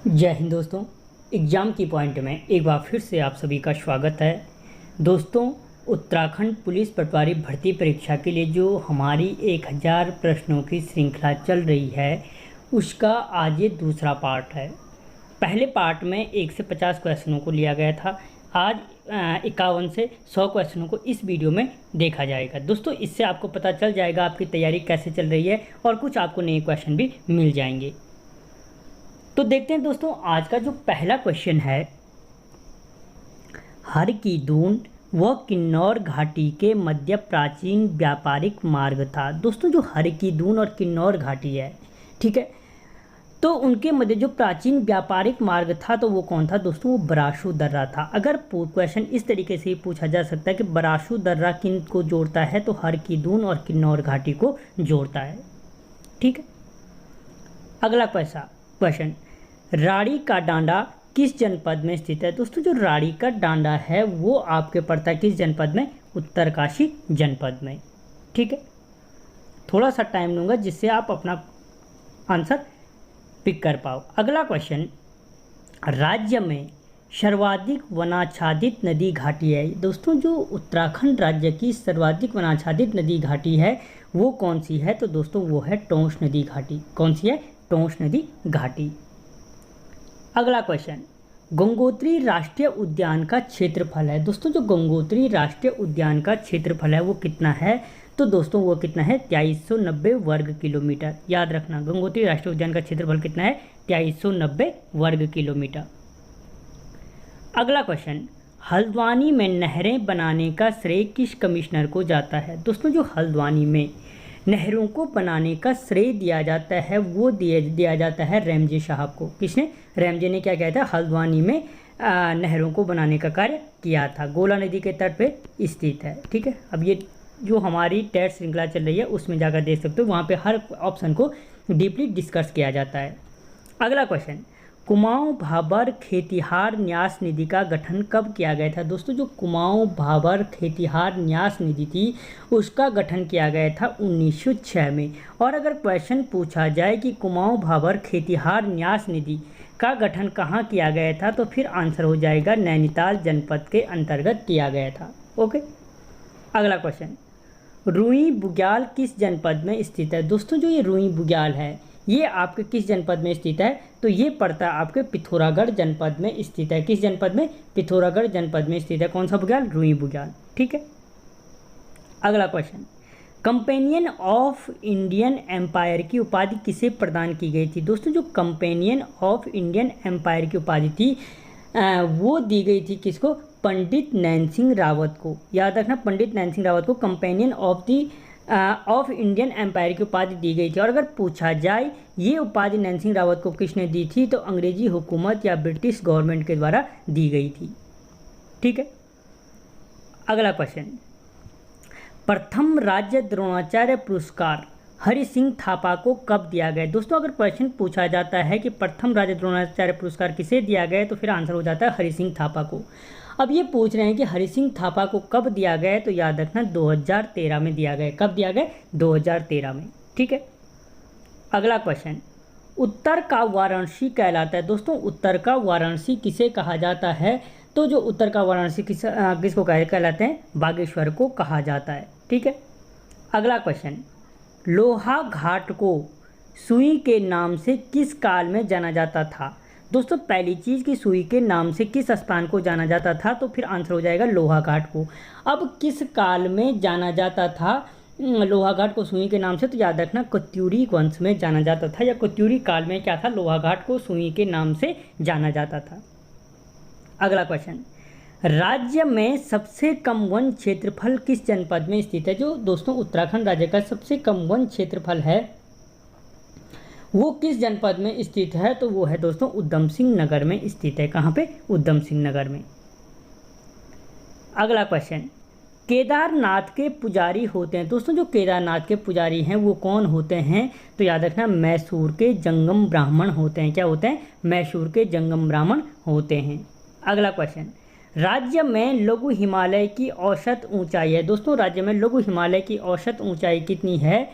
जय हिंद दोस्तों। एग्ज़ाम की पॉइंट में एक बार फिर से आप सभी का स्वागत है। दोस्तों, उत्तराखंड पुलिस पटवारी भर्ती परीक्षा के लिए जो हमारी 1000 प्रश्नों की श्रृंखला चल रही है, उसका आज ये दूसरा पार्ट है। पहले पार्ट में 1 से 50 क्वेश्चनों को लिया गया था। आज 51 से 100 क्वेश्चनों को इस वीडियो में देखा जाएगा। दोस्तों, इससे आपको पता चल जाएगा आपकी तैयारी कैसे चल रही है और कुछ आपको नए क्वेश्चन भी मिल जाएंगे। तो देखते हैं दोस्तों, आज का जो पहला क्वेश्चन है, हर की दून वह किन्नौर घाटी के मध्य प्राचीन व्यापारिक मार्ग था। दोस्तों, जो हर की दून और किन्नौर घाटी है, ठीक है, तो उनके मध्य जो प्राचीन व्यापारिक मार्ग था तो वो कौन था दोस्तों? वो बराशु दर्रा था। अगर क्वेश्चन इस तरीके से ही पूछा जा सकता है कि बराशु दर्रा किन को जोड़ता है, तो हर की दून और किन्नौर घाटी को जोड़ता है। ठीक है, अगला क्वेश्चन, राड़ी का डांडा किस जनपद में स्थित है? दोस्तों, जो राड़ी का डांडा है वो आपके पड़ता है किस जनपद में? उत्तरकाशी जनपद में। ठीक है, थोड़ा सा टाइम लूँगा जिससे आप अपना आंसर पिक कर पाओ। अगला क्वेश्चन, राज्य में सर्वाधिक वनाच्छादित नदी घाटी है। दोस्तों, जो उत्तराखंड राज्य की सर्वाधिक वनाच्छादित नदी घाटी है वो कौन सी है? तो दोस्तों वो है टोंस नदी घाटी। कौन सी है? टोंस नदी घाटी। अगला क्वेश्चन, गंगोत्री राष्ट्रीय उद्यान का क्षेत्रफल है। दोस्तों, जो गंगोत्री राष्ट्रीय उद्यान का क्षेत्रफल है वो कितना है? तो दोस्तों वो कितना है? 2390 वर्ग किलोमीटर। याद रखना, गंगोत्री राष्ट्रीय उद्यान का क्षेत्रफल कितना है? 2390 वर्ग किलोमीटर। अगला क्वेश्चन, हल्द्वानी में नहरें बनाने का श्रेय किस कमिश्नर को जाता है? दोस्तों, जो हल्द्वानी में नहरों को बनाने का श्रेय दिया जाता है वो दिया जाता है रैमजे साहब को। किसने? रैमजे ने क्या किया था? हल्द्वानी में नहरों को बनाने का कार्य किया था। गोला नदी के तट पे स्थित है। ठीक है, अब ये जो हमारी टेस्ट श्रृंखला चल रही है उसमें जाकर देख सकते हो, वहाँ पे हर ऑप्शन को डीपली डिस्कस किया जाता है। अगला क्वेश्चन, कुमाऊं भाबर खेतिहार न्यास निधि का गठन कब किया गया था? दोस्तों, जो कुमाऊं भाबर खेतिहार न्यास निधि थी उसका गठन किया गया था 1906 में। और अगर क्वेश्चन पूछा जाए कि कुमाऊं भाबर खेतिहार न्यास निधि का गठन कहाँ किया गया था, तो फिर आंसर हो जाएगा नैनीताल जनपद के अंतर्गत किया गया था। ओके, अगला क्वेश्चन, रुई बुग्याल किस जनपद में स्थित है? दोस्तों, जो ये रुई बुग्याल है ये आपके किस जनपद में स्थित है? तो ये पड़ता है आपके पिथौरागढ़ जनपद में स्थित है। किस जनपद में? पिथौरागढ़ जनपद में स्थित है। कौन सा बुग्याल? रुई बुग्याल। ठीक है, अगला question, companion of Indian empire की उपाधि किसे प्रदान की गई थी? दोस्तों, जो कंपेनियन ऑफ इंडियन एम्पायर की उपाधि थी वो दी गई थी किसको? पंडित नैन सिंह रावत को। याद रखना, पंडित नैन सिंह रावत को कंपेनियन ऑफ इंडियन एम्पायर की उपाधि दी गई थी। और अगर पूछा जाए ये उपाधि नैन सिंह रावत को किसने दी थी, तो अंग्रेजी हुकूमत या ब्रिटिश गवर्नमेंट के द्वारा दी गई थी। ठीक है, अगला क्वेश्चन, प्रथम राज्य द्रोणाचार्य पुरस्कार हरि सिंह थापा को कब दिया गया? दोस्तों, अगर क्वेश्चन पूछा जाता है कि प्रथम राज्य द्रोणाचार्य पुरस्कार किसे दिया गया, तो फिर आंसर हो जाता है हरि सिंह थापा को। अब ये पूछ रहे हैं कि हरि सिंह थापा को कब दिया गया, तो याद रखना 2013 में दिया गया। कब दिया गया? 2013 में। ठीक है, अगला क्वेश्चन, उत्तर का वाराणसी कहलाता है। दोस्तों, उत्तर का वाराणसी किसे कहा जाता है? तो जो उत्तर का वाराणसी किसको कहलाते हैं? बागेश्वर को कहा जाता है। ठीक है, अगला क्वेश्चन, लोहा घाट को सुई के नाम से किस काल में जाना जाता था? दोस्तों, पहली चीज़ की सुई के नाम से किस स्थान को जाना जाता था, तो फिर आंसर हो जाएगा लोहा घाट को। अब किस काल में जाना जाता था लोहा घाट को सुई के नाम से? तो याद रखना कत्यूरी वंश में जाना जाता था, या कत्यूरी काल में क्या था? लोहा घाट को सुई के नाम से जाना जाता था। अगला क्वेश्चन, राज्य में सबसे कम वन क्षेत्रफल किस जनपद में स्थित है? जो दोस्तों उत्तराखंड राज्य का सबसे कम वन क्षेत्रफल है वो किस जनपद में स्थित है? तो वो है दोस्तों उधम सिंह नगर में स्थित है। कहाँ पे? उधम सिंह नगर में। अगला क्वेश्चन, केदारनाथ के पुजारी होते हैं। दोस्तों, जो केदारनाथ के पुजारी हैं वो कौन होते हैं? तो याद रखना मैसूर के जंगम ब्राह्मण होते हैं। क्या होते हैं? मैसूर के जंगम ब्राह्मण होते हैं। अगला क्वेश्चन, राज्य में लघु हिमालय की औसत ऊंचाई है। दोस्तों, राज्य में लघु हिमालय की औसत ऊंचाई कितनी है?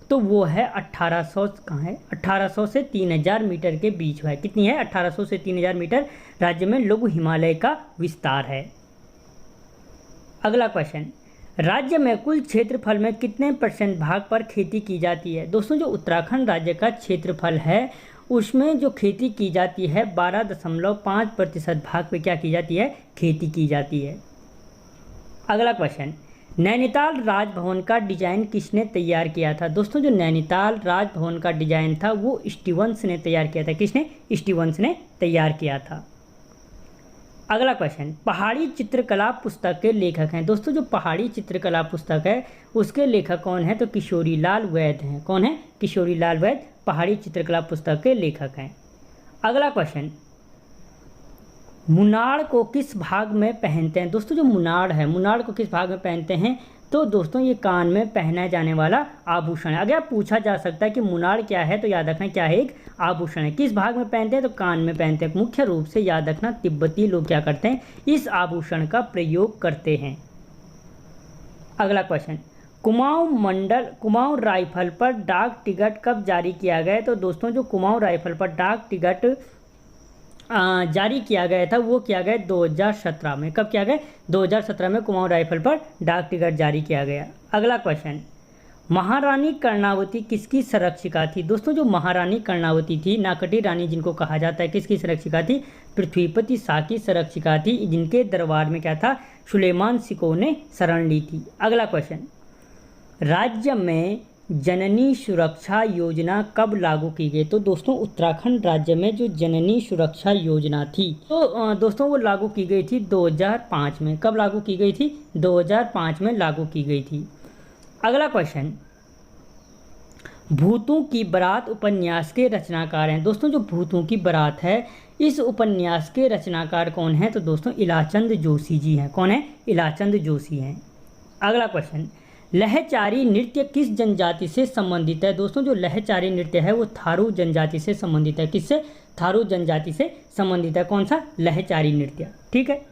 तो वो है 1800, कहाँ है, 1800 से 3000 मीटर के बीच है। कितनी है, 1800 से 3000 मीटर राज्य में लघु हिमालय का विस्तार है। अगला क्वेश्चन, राज्य में कुल क्षेत्रफल में कितने % भाग पर खेती की जाती है। दोस्तों जो उत्तराखंड राज्य का क्षेत्रफल है उसमें जो खेती की जाती है 12.5% भाग पे क्या की जाती है, खेती की जाती है। अगला क्वेश्चन, नैनीताल राजभवन का डिजाइन किसने तैयार किया था। दोस्तों जो नैनीताल राजभवन का डिजाइन था वो स्टीवंस ने तैयार किया था। किसने, स्टीवंस ने तैयार किया था। अगला क्वेश्चन, पहाड़ी चित्रकला पुस्तक के लेखक हैं। दोस्तों जो पहाड़ी चित्रकला पुस्तक है उसके लेखक कौन है, तो किशोरी लाल वैद हैं। कौन है, किशोरी लाल वैद पहाड़ी चित्रकला पुस्तक के लेखक हैं। अगला क्वेश्चन, मुनार को किस भाग में पहनते हैं। दोस्तों जो मुनार है, मुनार को किस भाग में पहनते हैं, तो दोस्तों ये कान में पहना जाने वाला आभूषण है। अगर पूछा जा सकता है कि मुनार क्या है तो याद रखना क्या है, एक आभूषण है। किस भाग में पहनते हैं, तो कान में पहनते हैं। मुख्य रूप से याद रखना तिब्बती लोग क्या करते हैं, इस आभूषण का प्रयोग करते हैं। अगला क्वेश्चन, कुमाऊं राइफल पर डाक टिकट कब जारी किया गया। तो दोस्तों जो कुमाऊं राइफल पर डाक टिकट जारी किया गया था वो किया गया 2017 में। कब किया गया, 2017 में कुमाऊं राइफल पर डाक टिकट जारी किया गया। अगला क्वेश्चन, महारानी कर्णावती किसकी संरक्षिका थी। दोस्तों जो महारानी कर्णावती थी, नाकटी रानी जिनको कहा जाता है, किसकी संरक्षिका थी, पृथ्वीपति शाह की संरक्षिका थी, जिनके दरबार में क्या था, सुलेमान सिको ने शरण ली थी। अगला क्वेश्चन, राज्य में जननी सुरक्षा योजना कब लागू की गई। तो दोस्तों उत्तराखंड राज्य में जो जननी सुरक्षा योजना थी तो दोस्तों वो लागू की गई थी 2005 में। कब लागू की गई थी, 2005 में लागू की गई थी। अगला क्वेश्चन, भूतों की बारात उपन्यास के रचनाकार हैं। दोस्तों जो भूतों की बारात है इस उपन्यास के रचनाकार कौन है, तो दोस्तों इलाचंद जोशी जी हैं। कौन है, इलाचंद जोशी हैं। अगला क्वेश्चन, लहचारी नृत्य किस जनजाति से संबंधित है। दोस्तों जो लहचारी नृत्य है वो थारू जनजाति से संबंधित है। किससे, थारू जनजाति से संबंधित है। कौन सा, लहचारी नृत्य। ठीक है।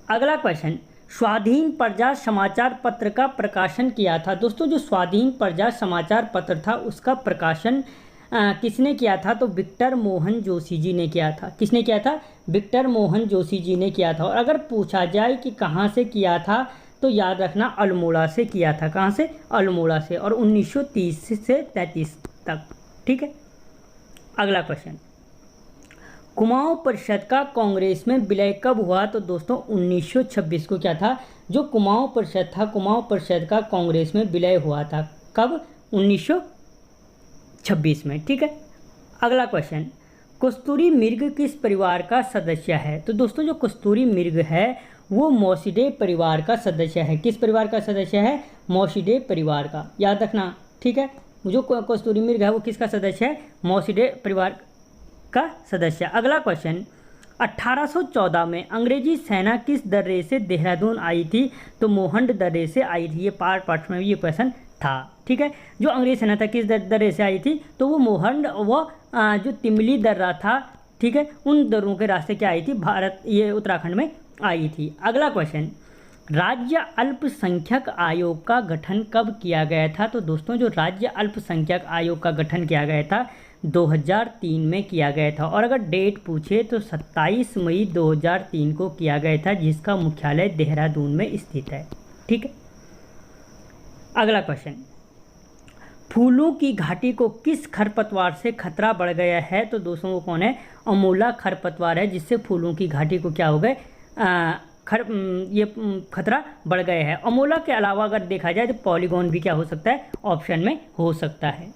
अगला क्वेश्चन, स्वाधीन प्रजा समाचार पत्र का प्रकाशन किया था। दोस्तों जो स्वाधीन प्रजा समाचार पत्र था उसका प्रकाशन किसने किया था, तो विक्टर मोहन जोशी जी ने किया था। किसने किया था, विक्टर मोहन जोशी जी ने किया था। और अगर पूछा जाए कि कहाँ से किया था तो याद रखना अल्मोड़ा से किया था। कहाँ से, अल्मोड़ा से, और 1930 से 33 तक। ठीक है। अगला क्वेश्चन, कुमाऊं परिषद का कांग्रेस में विलय कब हुआ, तो दोस्तों 1926 को क्या था, जो कुमाऊं परिषद था, कुमाऊं परिषद का कांग्रेस में विलय हुआ था। कब, 1926 में। ठीक है। अगला क्वेश्चन, कस्तूरी मृग किस परिवार का सदस्य है। तो दोस्तों जो कस्तूरी मृग है वो मौसिडे परिवार का सदस्य है। किस परिवार का सदस्य है, मौसिडे परिवार का, याद रखना। ठीक है। जो कस्तूरी मृग है वो किसका सदस्य है, मौसिडे परिवार का सदस्य। अगला क्वेश्चन, 1814 में अंग्रेजी सेना किस दर्रे से देहरादून आई थी, तो मोहंड दर्रे से आई थी। ये पार्ट में ये क्वेश्चन था। ठीक है। जो अंग्रेजी सेना था किस दर्रे से आई थी, तो वो मोहंड व जो तिमली दर्रा था, ठीक है, उन दर्रों के रास्ते क्या आई थी, भारत, ये उत्तराखंड में आई थी। अगला क्वेश्चन, राज्य अल्पसंख्यक आयोग का गठन कब किया गया था, तो दोस्तों जो राज्य अल्पसंख्यक आयोग का गठन किया गया था 2003 में किया गया था। और अगर डेट पूछे तो 27 मई 2003 को किया गया था, जिसका मुख्यालय देहरादून में स्थित है। ठीक है। अगला क्वेश्चन, फूलों की घाटी को किस खरपतवार से खतरा बढ़ गया है, तो दोस्तों वो कौन है, अमोला खरपतवार है, जिससे फूलों की घाटी को क्या हो गए, ये खतरा बढ़ गया है। अमोला के अलावा अगर देखा जाए तो पॉलीगॉन भी क्या हो सकता है, ऑप्शन में हो सकता है।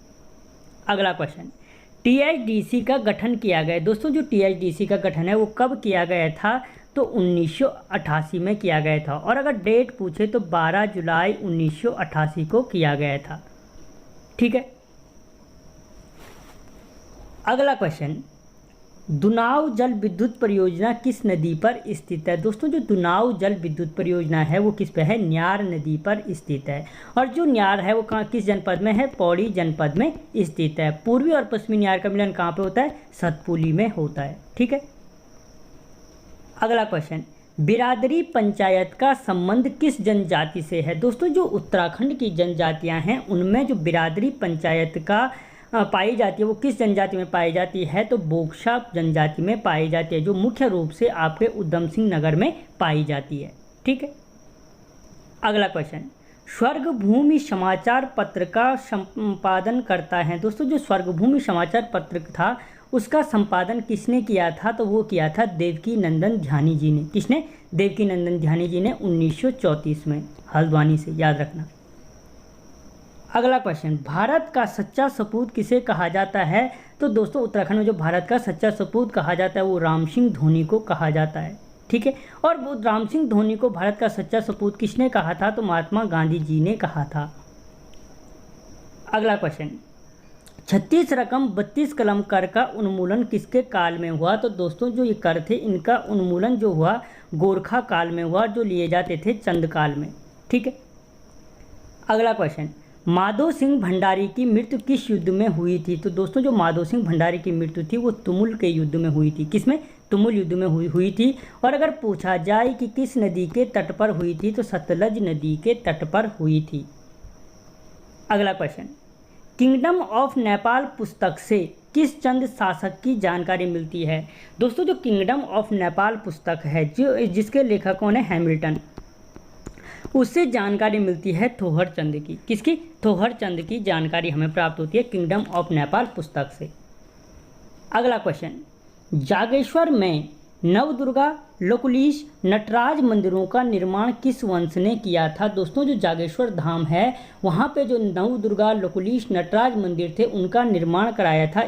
अगला क्वेश्चन, टीएचडीसी का गठन किया गया। दोस्तों जो टीएचडीसी का गठन है वो कब किया गया था, तो 1988 में किया गया था। और अगर डेट पूछे तो 12 जुलाई 1988 को किया गया था। ठीक है। अगला क्वेश्चन, दुनाव जल विद्युत परियोजना किस नदी पर स्थित है। दोस्तों जो दुनाव जल विद्युत परियोजना है वो किस पे है, न्यार नदी पर स्थित है। और जो न्यार है वो कहाँ, किस जनपद में है, पौड़ी जनपद में स्थित है। पूर्वी और पश्चिमी न्यार का मिलन कहाँ पे होता है, सतपुली में होता है। ठीक है। अगला क्वेश्चन, बिरादरी पंचायत का संबंध किस जनजाति से है? दोस्तों जो उत्तराखंड की जनजातियां हैं उनमें जो बिरादरी पंचायत का पाई जाती है वो किस जनजाति में पाई जाती है? तो बोक्सा जनजाति में पाई जाती है, जो मुख्य रूप से आपके उधम सिंह नगर में पाई जाती है। ठीक है। अगला क्वेश्चन, स्वर्गभूमि समाचार पत्र का संपादन करता है। दोस्तों जो स्वर्गभूमि समाचार पत्र था उसका संपादन किसने किया था? तो वो किया था देवकीनंदन ध्यानी जी ने। किसने? देवकीनंदन ध्यानी जी ने 1934 में, हल्द्वानी से, याद रखना। अगला क्वेश्चन, भारत का सच्चा सपूत किसे कहा जाता है? तो दोस्तों उत्तराखंड में जो भारत का सच्चा सपूत कहा जाता है वो राम सिंह धोनी को कहा जाता है। ठीक है। और वो राम सिंह धोनी को भारत का सच्चा सपूत किसने कहा था? तो महात्मा गांधी जी ने कहा था। अगला क्वेश्चन, 36 रकम 32 कलम कर का उन्मूलन किसके काल में हुआ? तो दोस्तों जो ये कर थे इनका उन्मूलन जो हुआ गोरखा काल में हुआ, जो लिए जाते थे चंद काल में। ठीक है। अगला क्वेश्चन, माधो सिंह भंडारी की मृत्यु किस युद्ध में हुई थी? तो दोस्तों जो माधो सिंह भंडारी की मृत्यु थी वो तुमुल के युद्ध में हुई थी। किसमें? तुमुल युद्ध में हुई थी। और अगर पूछा जाए कि किस नदी के तट पर हुई थी तो सतलज नदी के तट पर हुई थी। अगला क्वेश्चन, किंगडम ऑफ नेपाल पुस्तक से किस चंद शासक की जानकारी मिलती है? दोस्तों जो किंगडम ऑफ नेपाल पुस्तक है जो जिसके लेखक कौन है? हैमिल्टन, उससे जानकारी मिलती है थोहर चंद की। किसकी? थोहर चंद की जानकारी हमें प्राप्त होती है किंगडम ऑफ नेपाल पुस्तक से। अगला क्वेश्चन, जागेश्वर में नवदुर्गा, लकुलीश, नटराज मंदिरों का निर्माण किस वंश ने किया था? दोस्तों जो जागेश्वर धाम है वहाँ पे जो नवदुर्गा, लकुलीश, नटराज मंदिर थे उनका निर्माण कराया था,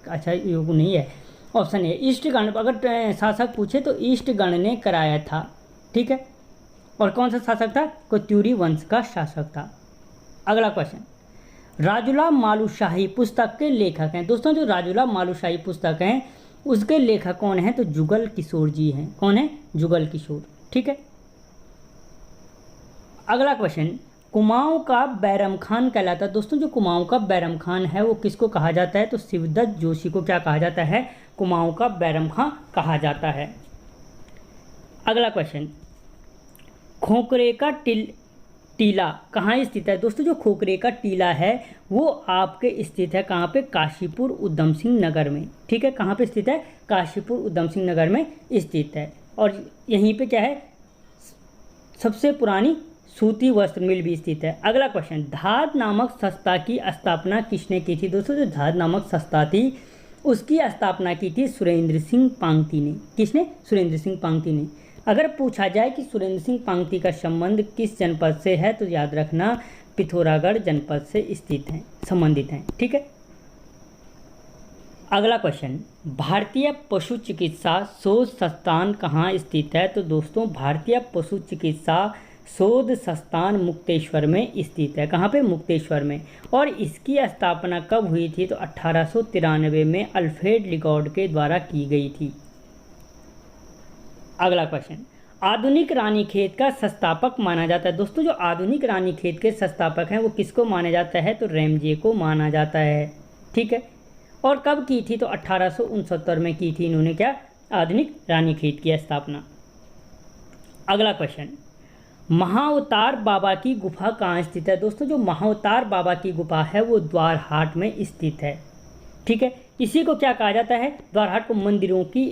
अच्छा योग नहीं है, ऑप्शन है ईस्ट गण, अगर शासक पूछे तो ईस्ट गण ने कराया था। ठीक है। और कौन सा शासक था? कोत्यूरी वंश का शासक था। अगला क्वेश्चन, राजुला मालुशाही पुस्तक के लेखक हैं। दोस्तों जो राजुला मालुशाही पुस्तक हैं उसके लेखक कौन हैं? तो जुगल किशोर जी हैं। कौन है? जुगल किशोर। ठीक है। अगला क्वेश्चन, कुमाऊं का बैरम खान कहलाता है। दोस्तों जो कुमाऊं का बैरम खान है वो किसको कहा जाता है? तो शिवदत्त जोशी को क्या कहा जाता है? कुमाऊं का बैरम खान कहा जाता है। अगला क्वेश्चन, खोखरे का टीला कहाँ स्थित है? दोस्तों जो खोखरे का टीला है वो आपके स्थित है कहाँ पे? काशीपुर उधम सिंह नगर में। ठीक है। कहाँ पे स्थित है? काशीपुर उधम सिंह नगर में स्थित है। और यहीं पे क्या है? सबसे पुरानी सूती वस्त्र मिल भी स्थित है। अगला क्वेश्चन, धाद नामक संस्था की स्थापना किसने की थी? दोस्तों जो धाद नामक संस्था थी उसकी स्थापना की थी सुरेंद्र सिंह पांगती ने। किसने? सुरेंद्र सिंह पांगती ने। अगर पूछा जाए कि सुरेंद्र सिंह पांगती का संबंध किस जनपद से है तो याद रखना पिथौरागढ़ जनपद से स्थित हैं, संबंधित हैं। ठीक है। अगला क्वेश्चन, भारतीय पशु चिकित्सा शोध संस्थान कहाँ स्थित है? तो दोस्तों भारतीय पशु चिकित्सा शोध संस्थान मुक्तेश्वर में स्थित है। कहाँ पे? मुक्तेश्वर में। और इसकी स्थापना कब हुई थी? तो 1893 में अल्फ्रेड लिगॉर्ड के द्वारा की गई थी। अगला क्वेश्चन, आधुनिक रानीखेत का संस्थापक माना जाता है। दोस्तों जो आधुनिक रानीखेत के संस्थापक हैं वो किसको माना जाता है? तो रैमजे को माना जाता है। ठीक है। और कब की थी? तो 1869 में की थी इन्होंने क्या? आधुनिक रानीखेत की स्थापना। अगला क्वेश्चन, महाअवतार बाबा की गुफा कहाँ स्थित है? दोस्तों जो महाअवतार बाबा की गुफा है वो द्वारहाट में स्थित है। ठीक है। इसी को क्या कहा जाता है? द्वारहाट को मंदिरों की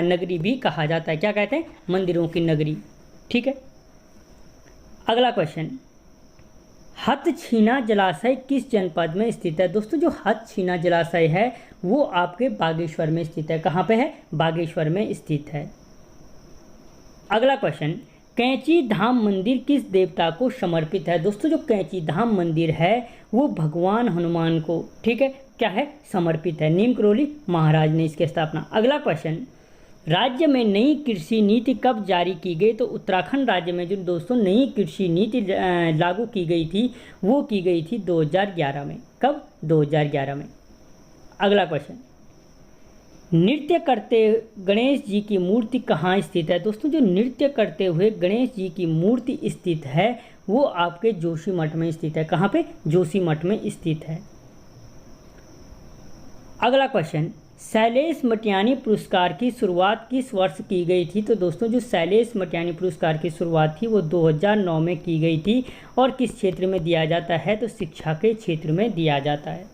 नगरी भी कहा जाता है। क्या कहते हैं? मंदिरों की नगरी। ठीक है। अगला क्वेश्चन, हथछीना जलाशय किस जनपद में स्थित है? दोस्तों जो हथछीना जलाशय है वो आपके बागेश्वर में स्थित है। कहाँ पे है? बागेश्वर में स्थित है। अगला क्वेश्चन, कैंची धाम मंदिर किस देवता को समर्पित है? दोस्तों जो कैंची धाम मंदिर है वो भगवान हनुमान को, ठीक है, क्या है? समर्पित है। नीम करोली महाराज ने इसकी स्थापना। अगला क्वेश्चन, राज्य में नई कृषि नीति कब जारी की गई? तो उत्तराखंड राज्य में जो दोस्तों नई कृषि नीति लागू की गई थी वो की गई थी 2011 में। कब? 2011 में। अगला क्वेश्चन, नृत्य करते गणेश जी की मूर्ति कहाँ स्थित है? दोस्तों जो नृत्य करते हुए गणेश जी की मूर्ति स्थित है वो आपके जोशीमठ में स्थित है। कहाँ पे? जोशीमठ में स्थित है। अगला क्वेश्चन, शैलेश मटियानी पुरस्कार की शुरुआत किस वर्ष की गई थी? तो दोस्तों जो शैलेश मटियानी पुरस्कार की शुरुआत थी वो 2009 में की गई थी। और किस क्षेत्र में दिया जाता है? तो शिक्षा के क्षेत्र में दिया जाता है।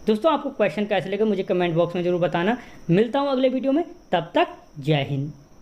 दोस्तों आपको क्वेश्चन कैसे लगे मुझे कमेंट बॉक्स में ज़रूर बताना। मिलता हूँ अगले वीडियो में, तब तक जय हिंद।